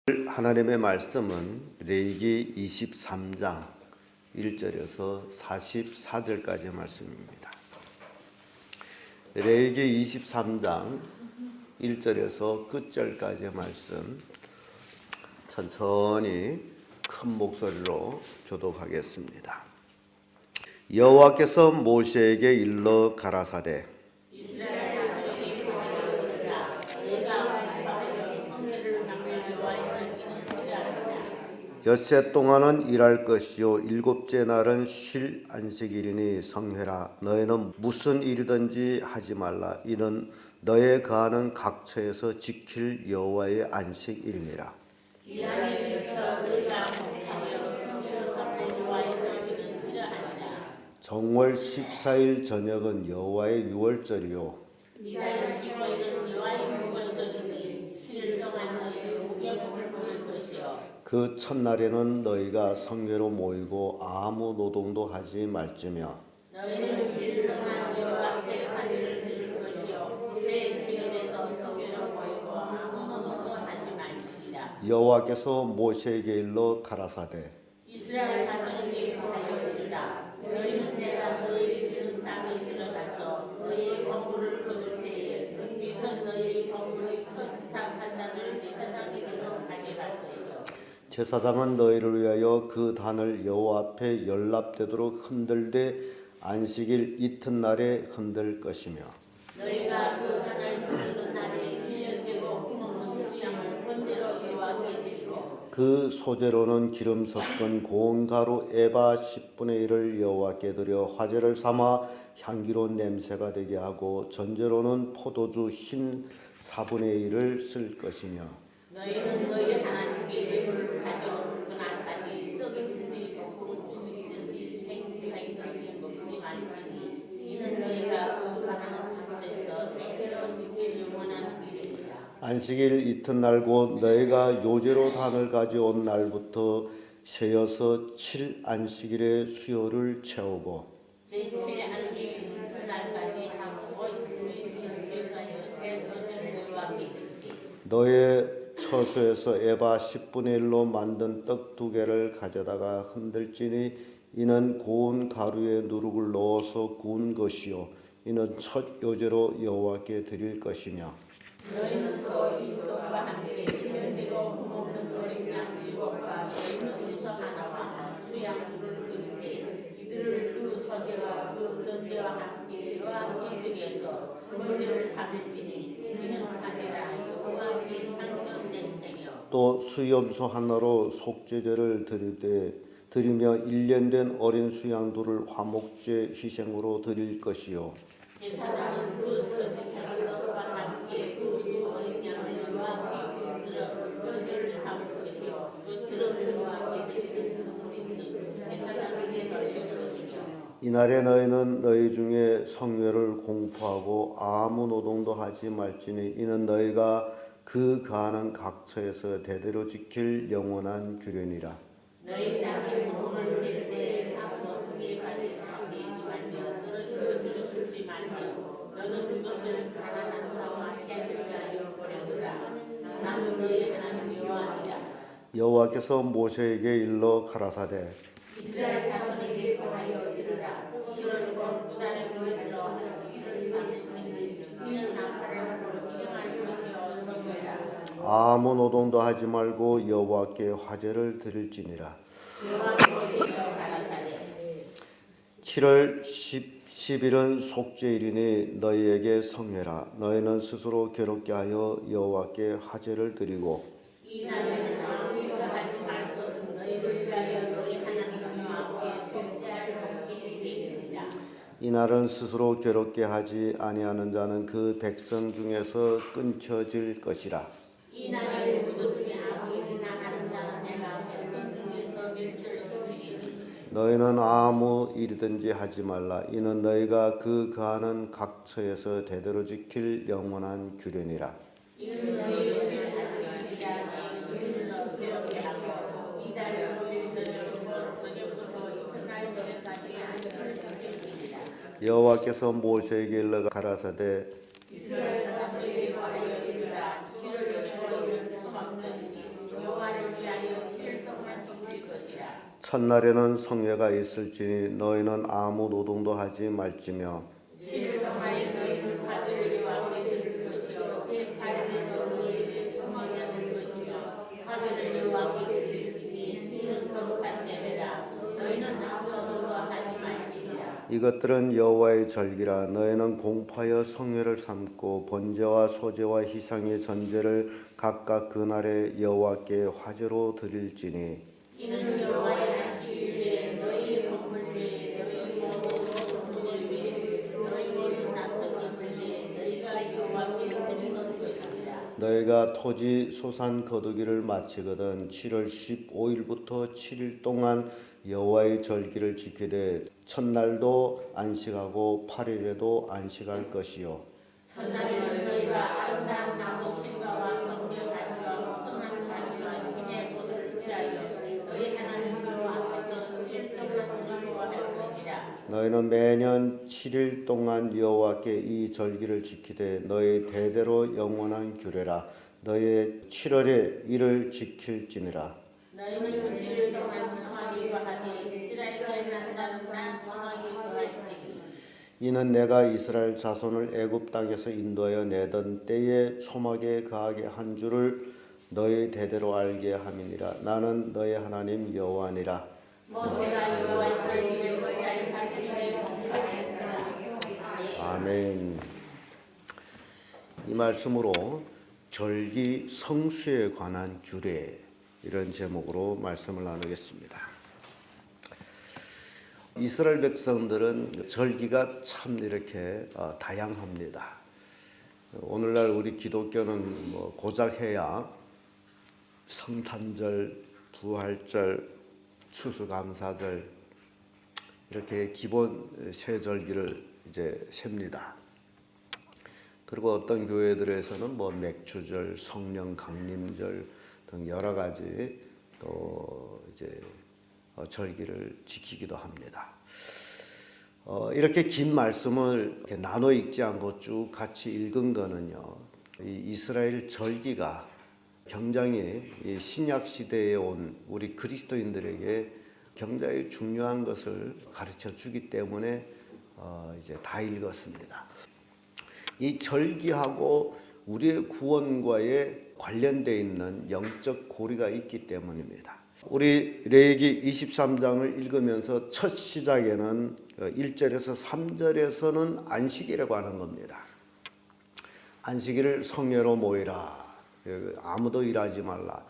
하나님의 말씀은 레위기 23장 1절에서 44절까지의 말씀입니다. 레위기 23장 1절에서 끝절까지의 말씀 천천히 큰 목소리로 교독하겠습니다. 여호와께서 모세에게 일러 가라사대 엿새 동안은 일할 것이요 일곱째 날은 쉴 안식일이니 성회라. 너희는 무슨 일이든지 하지 말라. 이는 너의 거하는 각처에서 지킬 여호와의 안식일이니라. 정월 14일 저녁은 여호와의 유월절이요 그 첫날에는 너희가 성회로 모이고 아무 노동도 하지 말지며 너희는 7일 동안 여호와 앞에 화제를 드릴 것이요 제7일에서 성회로 모이고 아무 노동도 하지 말지니라. 여호와께서 모세에게 일러 가라사대 이스라엘 자손에게 하여 이르라. 너희는 내가 너희 주는 땅에 들어가서 너희의 건물을 거둘 때에 위선 너희의 건물의 첫 이상 한 단을 제사장에게로 가져갈 것이요 제사장은 너희를 위하여 그 단을 여호와 앞에 연납되도록 흔들되 안식일 이튿날에 흔들 것이며 너희가 그 단을 흔드는 날에 1년 되고 흠없는 수양을 번제로 여호와께 드리고 그 소재로는 기름 섞은 고운 가루 에바 10분의 1을 여호와께 드려 화제를 삼아 향기로운 냄새가 되게 하고 전제로는 포도주 흰 4분의 1을 쓸 것이며 너희는 너희 하나님께 예물을 가져올 그날까지 떡이든지 볶은 국수이든지 생선지 먹지 말지니 이는 너희가 거룩한 장소에서 대대로 지킬 영원한 일이니라. 안식일 이튿날 곧 너희가 요제로 단을 가져온 날부터 세어서 7안식일의 수요를 채우고 제7 안식일 이튿날까지 하고 이스라엘 교사여 새 소재를 여호와께 드리되 너의 처소에서 에바 10분의 1로 만든 떡 2개를 가져다가 흔들지니 이는 고운 가루에 누룩을 넣어서 구운 것이요 이는 첫 요제로 여호와께 드릴 것이며 너희는 또 이 떡과 함께 1년 되고 흠없는 어린 양 7과 너희는 수소 하나와 수양물을 드릴 때 이들을 그 소재와 그 전제와 함께 여호와 이들에서 번제를 삼을지니 이는 화제라 여호와께 향기로운 냄새며 또 수염소 하나로 속죄제를 드리며 1년 된 어린 수양들을 화목제 희생으로 드릴 것이요 제사장은 그 처세사기 떡과 함께 그 어린 양을 여호와께 흔들어 번제를 삼을 것이요 그들은 여호와께 드리는 수수민 제사장에게 돌릴 것이며 이날에 너희는 너희 중에 성회를 공포하고 아무 노동도 하지 말지니 이는 너희가 그 거하는 각처에서 대대로 지킬 영원한 규례니라. 너희 땅에 공을 빌 때 아무 두 개까지 함께이지 말며 떨어진 것을 줍지 말며 너는 그것을 가난한 자와 해를 위하여 버려두라. 나는 너희 하나님 여호와니라. 여호와께서 모세에게 일러 가라사대 이스라엘 자손에게 하여 이르라. 10월 곧 그날에 너희를 안식일을 삼을지니 이는 나팔을 부르기게 할 것이요 성회라. 아무 노동도 하지 말고 여호와께 화제를 드릴지니라. 7월 10일은 속죄일이니 너희에게 성회라. 너희는 스스로 괴롭게 하여 여호와께 화제를 드리고 이 날에는 아무 일도 하지 말 것은 너희를 위하여 너희 하나님 여호와께 속죄할 속죄일이니라. 이 날은 스스로 괴롭게 하지 아니하는 자는 그 백성 중에서 끊겨질 것이라. 이 날에 누구든지 아무 일이나 하는 자는 내가 백성 중에서 멸절시키리니 너희는 아무 일이든지 하지 말라. 이는 너희가 그 거하는 각처에서 대대로 지킬 영원한 규례니라. 이는 너희 여호와께서 모세에게 일러 가라사대 이스라엘 자손에게 하여 이르라. 7월 15일은 초막절이니 여호와를 위하여 7일 동안 지킬 것이라. 첫날에는 성회가 있을지니 너희는 아무 노동도 하지 말지며 7일 동안에 너희는 화제를 여호와께 드릴 것이요 제8일에도 너희에게 성막에 들 것이며 화제를 여호와께 드릴지니 이는 거룩한 예배라. 너희는 아무 노동도 하지 말지니라. 이것들은 여호와의 절기라. 너희는 공파여 성회를 삼고 번제와 소제와 희상의 전제를 각각 그날에 여호와께 화제로 드릴지니 이는 여호와의 안식일에 너희 건물 위에 너희 모든 성질 위에 너희 모든 낙헌님들 위에 너희가 여호와께 드리는 것이니라. 너희가 토지 소산 거두기를 마치거든 7월 15일부터 7일 동안 여호와의 절기를 지키되 첫날도 안식하고 8일에도 안식할 것이요 첫날에는 너희가 아름다운 나무 실과와 정결 가지와 풍성한 가지와 신의 포도를 취하여 너희 하나님 여호와 앞에서 7일 동안 즐거워할 것이라. 너희는 매년 7일 동안 여호와께 이 절기를 지키되 너희 대대로 영원한 규례라. 너희 7월에 이를 지킬지니라. 너희는 7일 동안 청하기 거하되 이스라엘에서 난다는 날 청하기 거할지니 이는 내가 이스라엘 자손을 애굽 땅에서 인도하여 내던 때에 초막에 거하게 한 줄을 너희 대대로 알게 함이니라. 나는 너희 하나님 여호와니라. 모세가 여호와의 절기를 이스라엘 자손에게 공포하였더라. 아멘. 이 말씀으로 절기 성수에 관한 규례 이런 제목으로 말씀을 나누겠습니다. 이스라엘 백성들은 절기가 참 이렇게 다양합니다. 오늘날 우리 기독교는 고작 해야 성탄절, 부활절, 추수감사절 이렇게 기본 세 절기를 이제 셉니다. 그리고 어떤 교회들에서는 맥주절, 성령 강림절 등 여러 가지 또 이제 절기를 지키기도 합니다. 이렇게 긴 말씀을 이렇게 나눠 읽지 않고 쭉 같이 읽은 거는요, 이 이스라엘 절기가 굉장히 이 신약 시대에 온 우리 그리스도인들에게 굉장히 중요한 것을 가르쳐 주기 때문에 이제 다 읽었습니다. 이 절기하고 우리의 구원과의 관련되어 있는 영적 고리가 있기 때문입니다. 우리 레위기 23장을 읽으면서 첫 시작에는 1절에서 3절에서는 안식일이라고 하는 겁니다. 안식일을 성회로 모이라. 아무도 일하지 말라.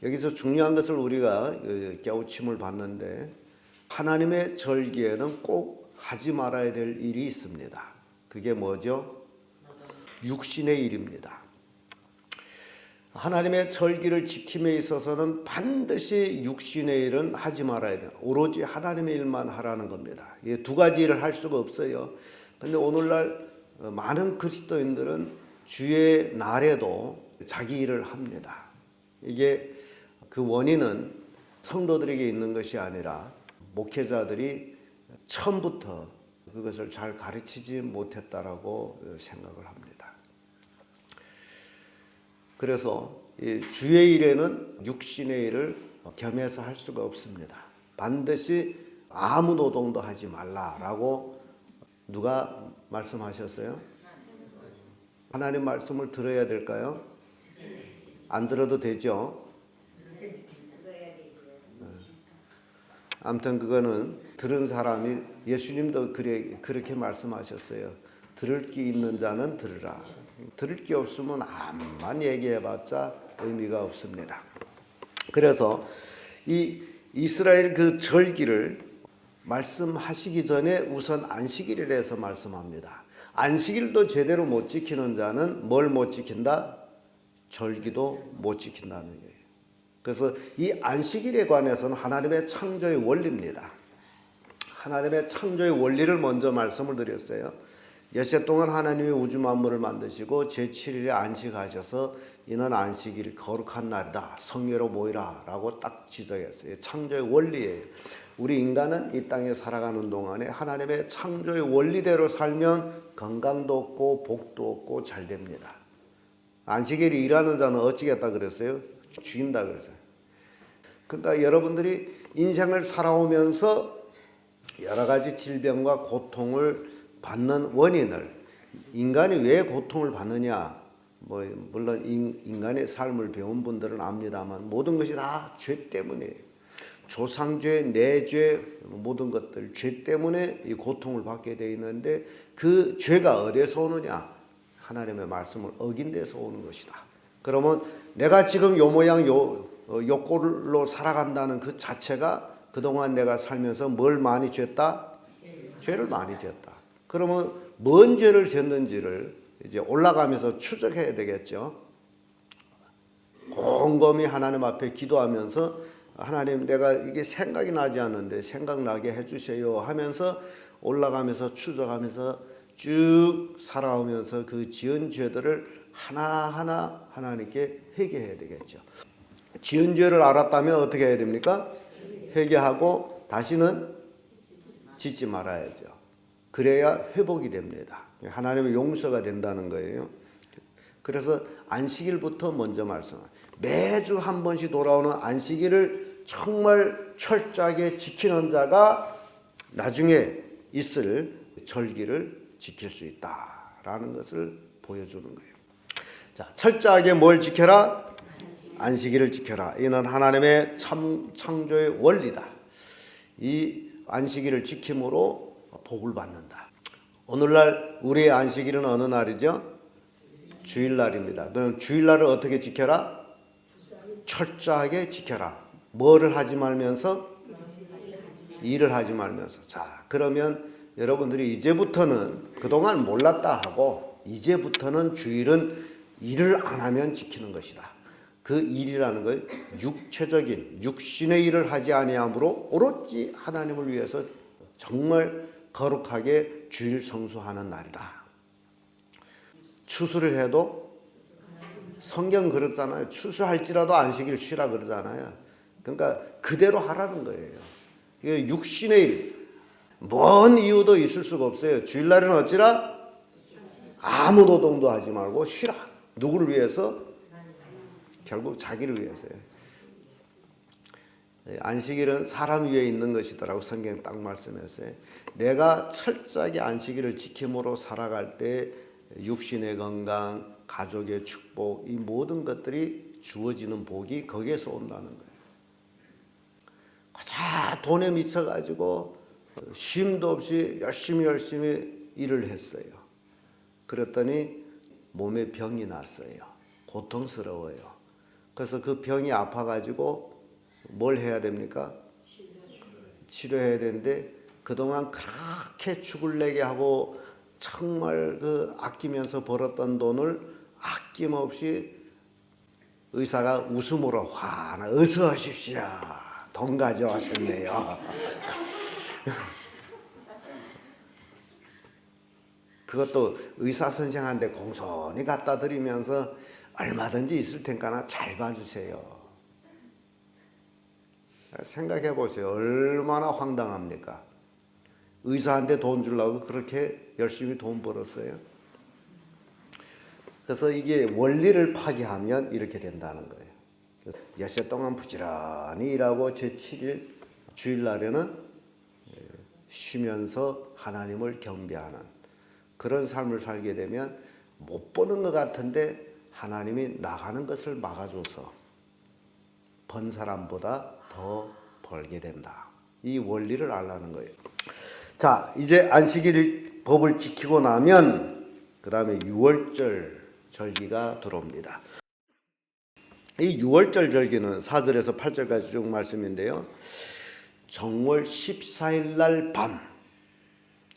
여기서 중요한 것을 우리가 깨우침을 받는데 하나님의 절기에는 꼭 하지 말아야 될 일이 있습니다. 그게 뭐죠? 육신의 일입니다. 하나님의 절기를 지킴에 있어서는 반드시 육신의 일은 하지 말아야 돼요. 오로지 하나님의 일만 하라는 겁니다. 두 가지 일을 할 수가 없어요. 그런데 오늘날 많은 그리스도인들은 주의 날에도 자기 일을 합니다. 이게 그 원인은 성도들에게 있는 것이 아니라 목회자들이 처음부터 그것을 잘 가르치지 못했다라고 생각을 합니다. 그래서 주의 일에는 육신의 일을 겸해서 할 수가 없습니다. 반드시 아무 노동도 하지 말라라고 누가 말씀하셨어요? 하나님 말씀을 들어야 될까요? 안 들어도 되죠? 아무튼 그거는 들은 사람이 예수님도 그렇게 말씀하셨어요. 들을 게 있는 자는 들으라. 들을 게 없으면 암만 얘기해봤자 의미가 없습니다. 그래서 이 이스라엘 그 절기를 말씀하시기 전에 우선 안식일에 대해서 말씀합니다. 안식일도 제대로 못 지키는 자는 뭘 못 지킨다? 절기도 못 지킨다는 거예요. 그래서 이 안식일에 관해서는 하나님의 창조의 원리입니다. 하나님의 창조의 원리를 먼저 말씀을 드렸어요. 엿새 동안 하나님이 우주 만물을 만드시고 제7일에 안식하셔서 이는 안식일 거룩한 날이다. 성회로 모이라 라고 딱 지적했어요. 창조의 원리예요. 우리 인간은 이 땅에 살아가는 동안에 하나님의 창조의 원리대로 살면 건강도 없고 복도 없고 잘 됩니다. 안식일에 일하는 자는 어찌겠다 그랬어요? 죽인다 그러죠. 그러니까 여러분들이 인생을 살아오면서 여러 가지 질병과 고통을 받는 원인을, 인간이 왜 고통을 받느냐, 물론 인간의 삶을 배운 분들은 압니다만 모든 것이 다 죄 때문이에요. 조상죄, 내죄, 모든 것들 죄 때문에 이 고통을 받게 돼 있는데, 그 죄가 어디에서 오느냐? 하나님의 말씀을 어긴 데서 오는 것이다. 그러면 내가 지금 요 모양 요 꼴로 살아간다는 그 자체가 그동안 내가 살면서 뭘 많이 졌다? 죄를 많이 졌다. 그러면 뭔 죄를 졌는지를 이제 올라가면서 추적해야 되겠죠. 곰곰이 하나님 앞에 기도하면서, 하나님 내가 이게 생각이 나지 않는데 생각나게 해주세요 하면서 올라가면서 추적하면서 쭉 살아오면서 그 지은 죄들을 하나하나 하나님께 회개해야 되겠죠. 지은 죄를 알았다면 어떻게 해야 됩니까? 회개하고 다시는 짓지 말아야죠. 그래야 회복이 됩니다. 하나님의 용서가 된다는 거예요. 그래서 안식일부터 먼저 말씀합니다. 매주 한 번씩 돌아오는 안식일을 정말 철저하게 지키는 자가 나중에 있을 절기를 지킬 수 있다라는 것을 보여주는 거예요. 자, 철저하게 뭘 지켜라? 안식일을 지켜라. 이는 하나님의 창조의 원리다. 이 안식일을 지킴으로 복을 받는다. 오늘날 우리의 안식일은 어느 날이죠? 주일날입니다. 그럼 주일날을 어떻게 지켜라? 철저하게 지켜라. 뭐를 하지 말면서? 일을 하지 말면서. 자, 그러면 여러분들이 이제부터는 그동안 몰랐다 하고 이제부터는 주일은 일을 안 하면 지키는 것이다. 그 일이라는 건 육체적인 육신의 일을 하지 아니하므로 오로지 하나님을 위해서 정말 거룩하게 주일 성수하는 날이다. 추수를 해도 성경 그렇잖아요. 추수할지라도 안식일 쉬라 그러잖아요. 그러니까 그대로 하라는 거예요. 이게 육신의 일, 뭔 이유도 있을 수가 없어요. 주일날은 어찌라? 아무 노동도 하지 말고 쉬라. 누구를 위해서? 결국 자기를 위해서요. 안식일은 사람 위에 있는 것이더라고 성경 딱 말씀했어요. 내가 철저하게 안식일을 지킴으로 살아갈 때 육신의 건강, 가족의 축복, 이 모든 것들이 주어지는 복이 거기에서 온다는 거예요. 고작 돈에 미쳐가지고 쉼도 없이 열심히 일을 했어요. 그랬더니 몸에 병이 났어요. 고통스러워요. 그래서 그 병이 아파가지고 뭘 해야 됩니까? 치료해야 되는데 그동안 그렇게 죽을래게 하고 정말 그 아끼면서 벌었던 돈을 아낌없이 의사가 웃음으로 화나 어서 오십시오. 돈 가져와셨네요. 그것도 의사 선생한테 공손히 갖다 드리면서 얼마든지 있을 테니까 잘 봐주세요. 생각해 보세요. 얼마나 황당합니까? 의사한테 돈 주려고 그렇게 열심히 돈 벌었어요. 그래서 이게 원리를 파괴하면 이렇게 된다는 거예요. 엿새 동안 부지런히 일하고 제7일 주일날에는 쉬면서 하나님을 경배하는 그런 삶을 살게 되면 못 보는 것 같은데 하나님이 나가는 것을 막아줘서 번 사람보다 더 벌게 된다. 이 원리를 알라는 거예요. 자, 이제 안식일 법을 지키고 나면 그 다음에 유월절 절기가 들어옵니다. 이 유월절 절기는 4절에서 8절까지 쭉 말씀인데요. 정월 14일 날 밤,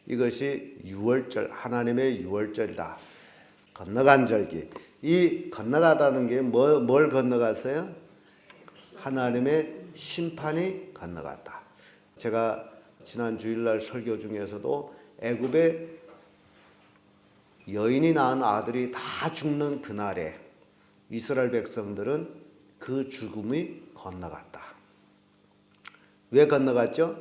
이것이 유월절, 하나님의 유월절이다. 건너간 절기. 이 건너가다는 게 뭘 건너갔어요? 하나님의 심판이 건너갔다. 제가 지난 주일날 설교 중에서도 애굽에 여인이 낳은 아들이 다 죽는 그날에 이스라엘 백성들은 그 죽음이 건너갔다. 왜 건너갔죠?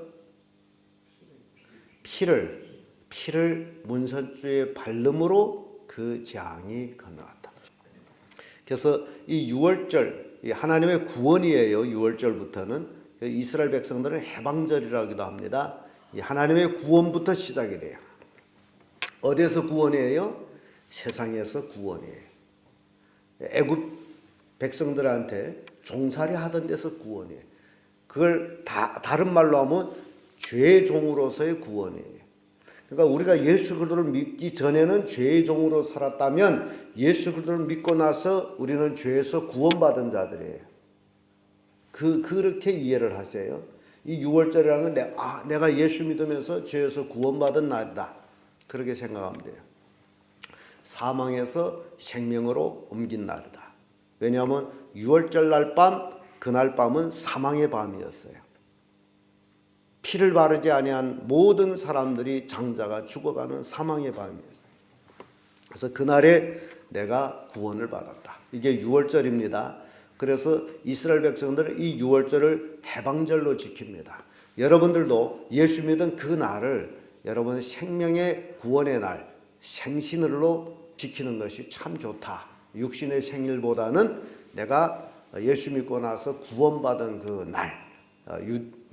피를 문선주의 발름으로 그 재앙이 건너갔다. 그래서 이 유월절 이 하나님의 구원이에요. 6월절부터는 이스라엘 백성들은 해방절이라고도 합니다. 이 하나님의 구원부터 시작이 돼요. 어디에서 구원이에요? 세상에서 구원이에요. 애굽 백성들한테 종살이 하던 데서 구원이에요. 그걸 다른 말로 하면 죄의 종으로서의 구원이에요. 그러니까 우리가 예수 그리스도를 믿기 전에는 죄의 종으로 살았다면 예수 그리스도를 믿고 나서 우리는 죄에서 구원받은 자들이에요. 그렇게 이해를 하세요. 이 6월절이라는 건 내가 예수 믿으면서 죄에서 구원받은 날이다. 그렇게 생각하면 돼요. 사망에서 생명으로 옮긴 날이다. 왜냐하면 6월절 날 밤, 그날 밤은 사망의 밤이었어요. 피를 바르지 아니한 모든 사람들이 장자가 죽어가는 사망의 밤이었어요. 그래서 그날에 내가 구원을 받았다. 이게 6월절입니다. 그래서 이스라엘 백성들은 이 6월절을 해방절로 지킵니다. 여러분들도 예수 믿은 그 날을 여러분 생명의 구원의 날, 생신으로 지키는 것이 참 좋다. 육신의 생일보다는 내가 예수 믿고 나서 구원받은 그 날,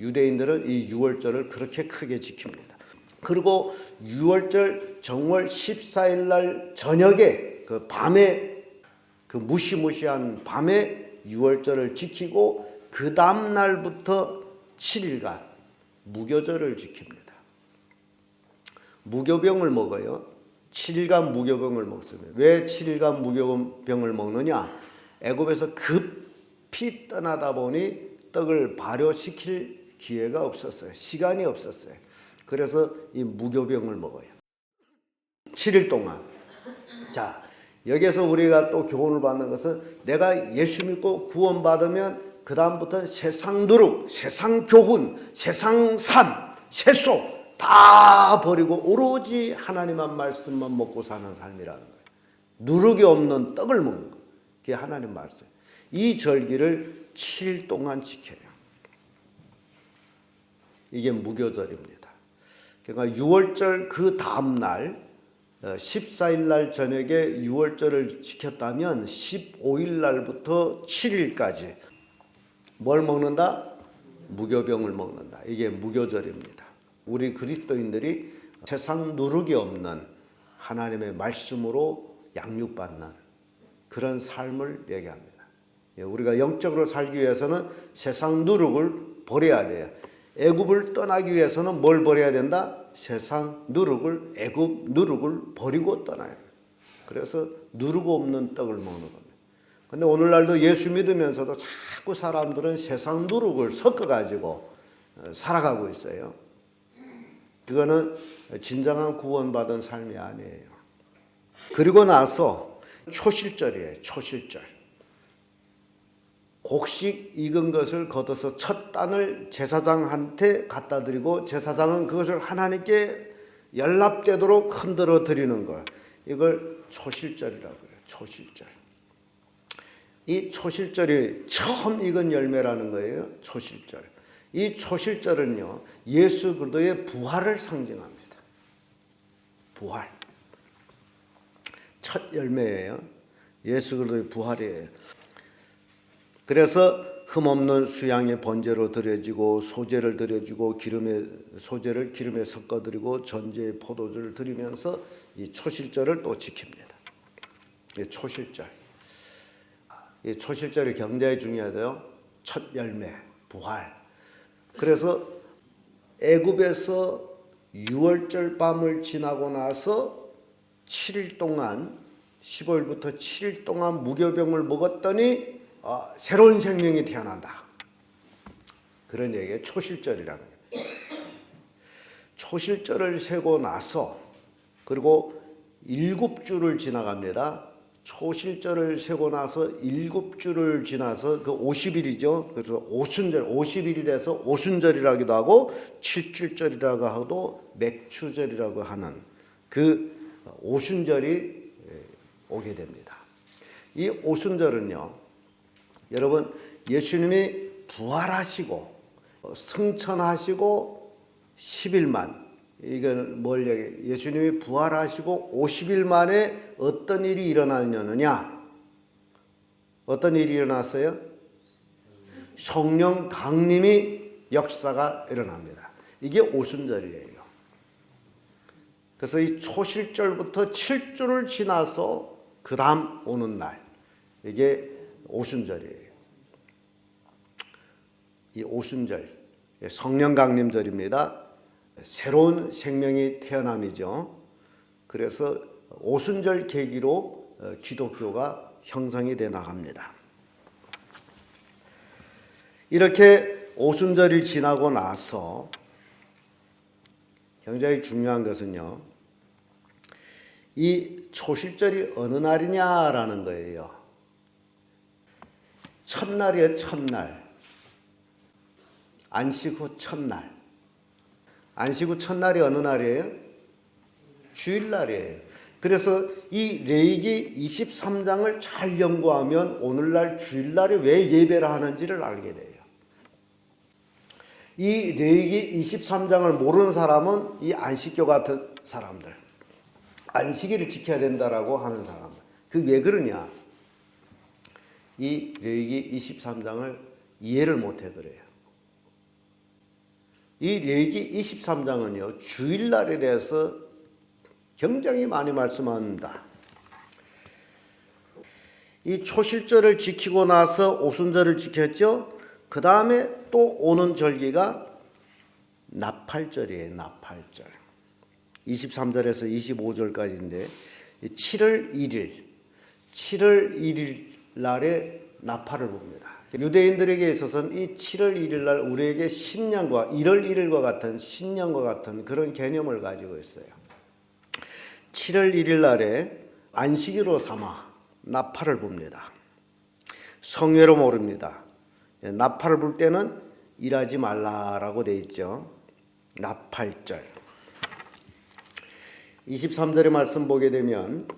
유대인들은 이 6월절을 그렇게 크게 지킵니다. 그리고 6월절 정월 14일 날 저녁에 그 밤에 그 무시무시한 밤에 6월절을 지키고 그 다음 날부터 7일간 무교절을 지킵니다. 무교병을 먹어요. 7일간 무교병을 먹습니다. 왜 7일간 무교병을 먹느냐? 애굽에서 급히 떠나다 보니 떡을 발효시킬 기회가 없었어요. 시간이 없었어요. 그래서 이 무교병을 먹어요. 7일 동안. 자, 여기서 우리가 또 교훈을 받는 것은 내가 예수 믿고 구원받으면 그 다음부터 세상 누룩, 세상 교훈, 세상 삶, 세속 다 버리고 오로지 하나님한 말씀만 먹고 사는 삶이라는 거예요. 누룩이 없는 떡을 먹는 거예요. 그게 하나님 말씀. 이 절기를 7일 동안 지켜요. 이게 무교절입니다. 그러니까 6월절 그 다음 날 14일 날 저녁에 6월절을 지켰다면 15일 날부터 7일까지 뭘 먹는다? 무교병을 먹는다. 이게 무교절입니다. 우리 그리스도인들이 세상 누룩이 없는 하나님의 말씀으로 양육받는 그런 삶을 얘기합니다. 우리가 영적으로 살기 위해서는 세상 누룩을 버려야 돼요. 애굽을 떠나기 위해서는 뭘 버려야 된다? 세상 누룩을, 애굽 누룩을 버리고 떠나요. 그래서 누룩 없는 떡을 먹는 겁니다. 근데 오늘날도 예수 믿으면서도 자꾸 사람들은 세상 누룩을 섞어가지고 살아가고 있어요. 그거는 진정한 구원받은 삶이 아니에요. 그리고 나서 초실절이에요. 초실절. 곡식 익은 것을 걷어서 첫 단을 제사장한테 갖다 드리고 제사장은 그것을 하나님께 연락되도록 흔들어 드리는 것. 이걸 초실절이라고 해요. 초실절. 이 초실절이 처음 익은 열매라는 거예요. 초실절. 이 초실절은요, 예수 그리스도의 부활을 상징합니다. 부활. 첫 열매예요. 예수 그리스도의 부활이에요. 그래서 흠없는 수양의 번제로 드려지고 소제를 드려지고 소제를 기름에 섞어 드리고 전제의 포도주를 드리면서 이 초실절을 또 지킵니다. 이 초실절. 이 초실절이 굉장히 중요하대요. 첫 열매, 부활. 그래서 애굽에서 6월절 밤을 지나고 나서 7일 동안 15일부터 7일 동안 무교병을 먹었더니 새로운 생명이 태어난다. 그런 얘기가 초실절이라는 거예요. 초실절을 세고 나서 그리고 7주를 지나갑니다. 초실절을 세고 나서 7주를 지나서 그 50일이죠. 그래서 오순절, 50일이라서 오순절이라기도 하고 7주절이라고 하고 맥추절이라고 하는 그 오순절이 오게 됩니다. 이 오순절은요, 여러분 예수님이 부활하시고 승천하시고 10일만, 이건 뭘 얘기해요? 예수님이 부활하시고 50일 만에 어떤 일이 일어나느냐? 어떤 일이 일어났어요? 성령 강림이 역사가 일어납니다. 이게 오순절이에요. 그래서 이 초실절부터 7주를 지나서 그 다음 오는 날, 이게 오순절이에요. 이 오순절, 성령 강림절입니다. 새로운 생명이 태어남이죠. 그래서 오순절 계기로 기독교가 형성이 돼 나갑니다. 이렇게 오순절이 지나고 나서 굉장히 중요한 것은요, 이 초실절이 어느 날이냐라는 거예요. 첫날이에요, 첫날. 안식 후 첫날. 안식 후 첫날이 어느 날이에요? 주일날이에요. 그래서 이 레위기 23장을 잘 연구하면 오늘날 주일날에 왜 예배를 하는지를 알게 돼요. 이 레위기 23장을 모르는 사람은 이 안식교 같은 사람들, 안식일을 지켜야 된다라고 하는 사람들, 그 왜 그러냐? 이 레위기 23장을 이해를 못해 그래요. 이 레위기 23장은요, 주일날에 대해서 굉장히 많이 말씀합니다. 이 초실절을 지키고 나서 오순절을 지켰죠. 그 다음에 또 오는 절기가 나팔절이에요. 나팔절. 23절에서 25절까지인데 7월 1일 날에 나팔을 봅니다. 유대인들에게 있어서는 이 7월 1일 날 우리에게 신년과 1월 1일과 같은 신년과 같은 그런 개념을 가지고 있어요. 7월 1일 날에 안식일로 삼아 나팔을 봅니다. 성회로 모릅니다. 나팔을 불 때는 일하지 말라라고 되어 있죠. 나팔절. 23절의 말씀 보게 되면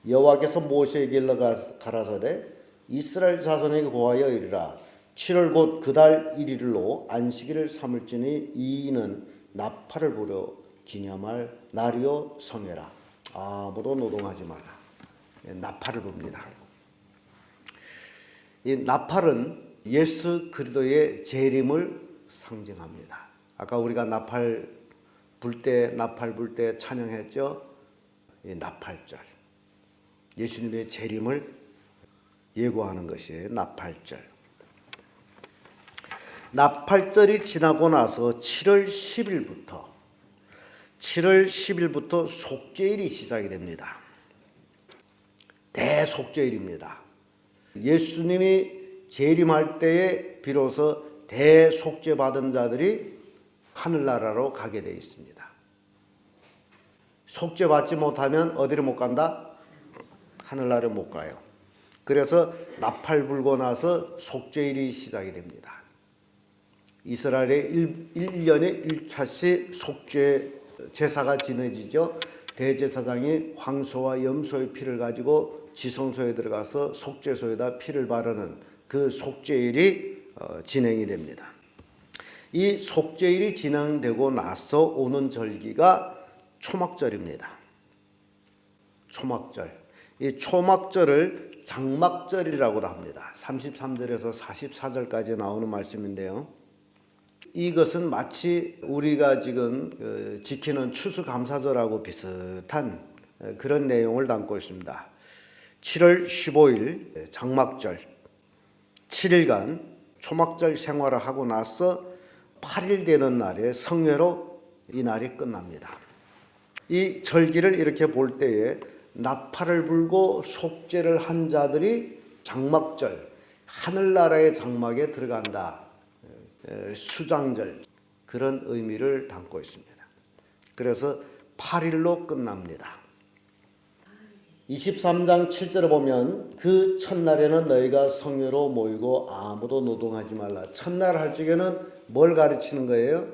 여호와께서 모세에게 일러 가라사대 이스라엘 자손에게 고하여 이르라 7월 곧 그달 1일로 안식일을 삼을지니 이 이는 나팔을 부려 기념할 날이요 성회라. 아무도 노동하지 말라. 나팔을 봅니다. 이 나팔은 예수 그리스도의 재림을 상징합니다. 아까 우리가 나팔 불 때 찬양했죠. 이 나팔절. 예수님의 재림을 예고하는 것이 나팔절. 나팔절이 지나고 나서 7월 10일부터 속죄일이 시작이 됩니다. 대속죄일입니다. 예수님이 재림할 때에 비로소 대속죄 받은 자들이 하늘나라로 가게 되어 있습니다. 속죄 받지 못하면 어디로 못 간다? 하늘나라로 못 가요. 그래서 나팔 불고 나서 속죄일이 시작이 됩니다. 이스라엘의 1년에 1차씩 속죄 제사가 지내지죠. 대제사장이 황소와 염소의 피를 가지고 지성소에 들어가서 속죄소에다 피를 바르는 그 속죄일이 진행이 됩니다. 이 속죄일이 진행되고 나서 오는 절기가 초막절입니다. 초막절. 이 초막절을 장막절이라고도 합니다. 33절에서 44절까지 나오는 말씀인데요. 이것은 마치 우리가 지금 지키는 추수감사절하고 비슷한 그런 내용을 담고 있습니다. 7월 15일 장막절 7일간 초막절 생활을 하고 나서 8일 되는 날에 성회로 이 날이 끝납니다. 이 절기를 이렇게 볼 때에 나팔을 불고 속죄를 한 자들이 장막절, 하늘나라의 장막에 들어간다. 수장절, 그런 의미를 담고 있습니다. 그래서 8일로 끝납니다. 23장 7절을 보면 그 첫날에는 너희가 성회로 모이고 아무도 노동하지 말라. 첫날 할 적에는 뭘 가르치는 거예요?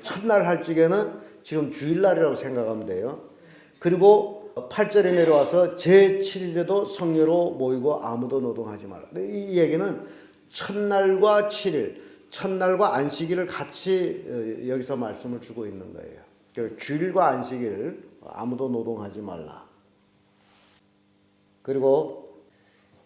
첫날 할 적에는 지금 주일날이라고 생각하면 돼요. 그리고 8절에 내려와서 제7일에도 성회로 모이고 아무도 노동하지 말라. 이 얘기는 첫날과 7일, 첫날과 안식일을 같이 여기서 말씀을 주고 있는 거예요. 주일과 안식일 아무도 노동하지 말라. 그리고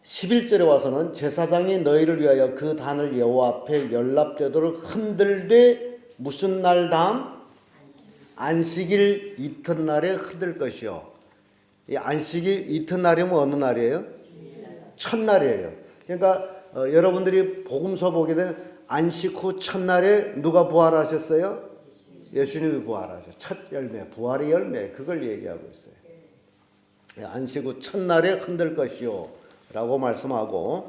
11절에 와서는 제사장이 너희를 위하여 그 단을 여호와 앞에 연납되도록 흔들되 무슨 날 다음? 안식일 이튿날에 흔들 것이요. 이 안식일 이튿날이면 어느 날이에요? 첫날이에요. 그러니까 여러분들이 복음서 보게 된 안식 후 첫날에 누가 부활하셨어요? 예수님이 부활하셨어요. 첫 열매, 부활의 열매, 그걸 얘기하고 있어요. 안식 후 첫날에 흔들 것이요 라고 말씀하고,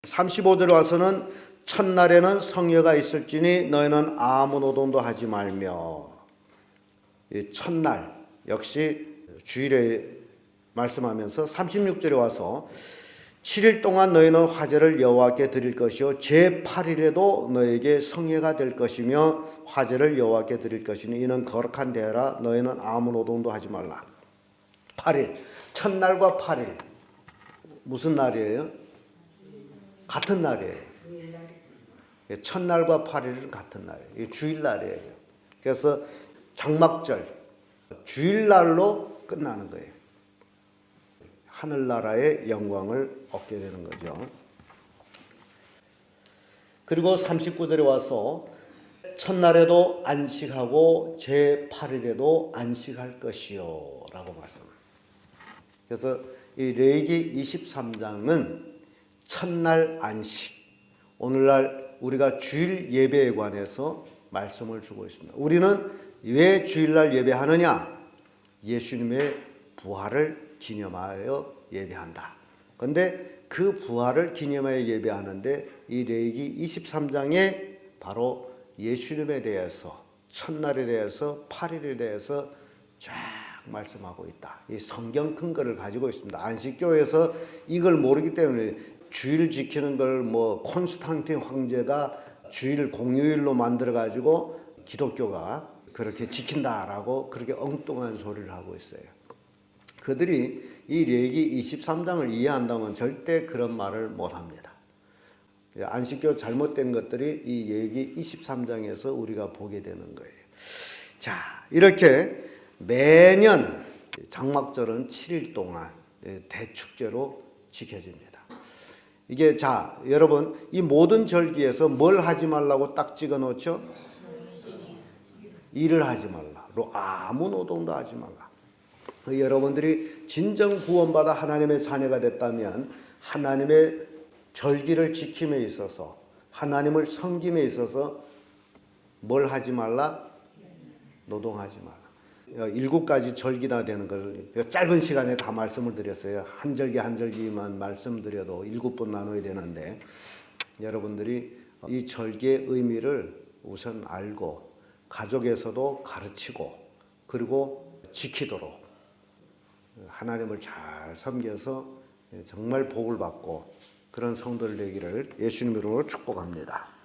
35절에 와서는 첫날에는 성녀가 있을지니 너희는 아무 노동도 하지 말며. 이 첫날 역시 주일에 말씀하면서 36절에 와서 7일 동안 너희는 화제를 여호와께 드릴 것이요 제8일에도 너에게 성회가 될 것이며 화제를 여호와께 드릴 것이니 이는 거룩한 대회라. 너희는 아무 노동도 하지 말라. 8일, 첫날과 8일 무슨 날이에요? 같은 날이에요. 첫날과 8일은 같은 날이에요. 주일날이에요. 그래서 장막절, 주일날로 끝나는 거예요. 하늘나라의 영광을 얻게 되는 거죠. 그리고 39절에 와서 첫날에도 안식하고 제8일에도 안식할 것이요 라고 말씀합니다. 그래서 이 레위기 23장은 첫날 안식, 오늘날 우리가 주일 예배에 관해서 말씀을 주고 있습니다. 우리는 왜 주일날 예배하느냐? 예수님의 부활을 기념하여 예배한다. 그런데 그 부활을 기념하여 예배하는데 이 레위기 23장에 바로 예수님에 대해서, 첫날에 대해서, 8일에 대해서 쫙 말씀하고 있다. 이 성경 근거를 가지고 있습니다. 안식교에서 이걸 모르기 때문에 주일 지키는 걸 뭐 콘스탄틴 황제가 주일 공휴일로 만들어 가지고 기독교가 그렇게 지킨다라고 그렇게 엉뚱한 소리를 하고 있어요. 그들이 이 레위기 23장을 이해한다면 절대 그런 말을 못합니다. 안식교 잘못된 것들이 이 레위기 23장에서 우리가 보게 되는 거예요. 자, 이렇게 매년 장막절은 7일 동안 대축제로 지켜집니다. 이게 자, 여러분 이 모든 절기에서 뭘 하지 말라고 딱 찍어 놓죠? 일을 하지 말라. 아무 노동도 하지 말라. 여러분들이 진정 구원받아 하나님의 자녀가 됐다면 하나님의 절기를 지킴에 있어서, 하나님을 섬김에 있어서 뭘 하지 말라? 노동하지 말라. 7가지 절기나 되는 걸 짧은 시간에 다 말씀을 드렸어요. 한 절기 한 절기만 말씀드려도 7번 나눠야 되는데, 여러분들이 이 절기의 의미를 우선 알고 가족에서도 가르치고 그리고 지키도록 하나님을 잘 섬겨서 정말 복을 받고 그런 성도들 되기를 예수님 이름으로 축복합니다.